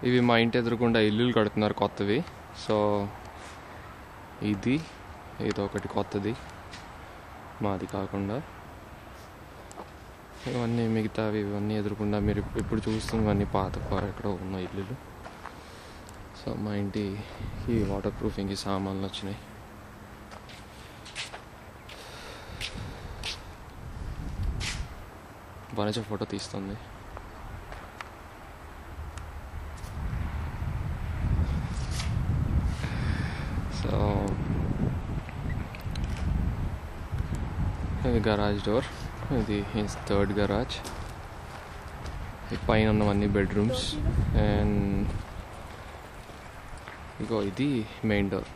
ఇవి మా ఇంటి ఎదురుకుండా ఇల్లులు కడుతున్నారు కొత్తవి. సో ఇది ఒకటి కొత్తది మాది కాకుండా. ఇవన్నీ మిగతావి ఇవన్నీ ఎదురుకుండా మీరు ఇప్పుడు చూస్తున్నవన్నీ పాత ఎక్కడో ఉన్న ఇల్లులు. సో మా ఇంటికి వాటర్ ప్రూఫింగ్కి సామాన్లు వచ్చినాయి. వనజ ఫోటో తీస్తుంది. సో ఇది గరాజ్ డోర్. ఇది థర్డ్ గరాజ్. పైన ఉన్నవన్నీ బెడ్రూమ్స్. అండ్ ఇగో ఇది మెయిన్ డోర్.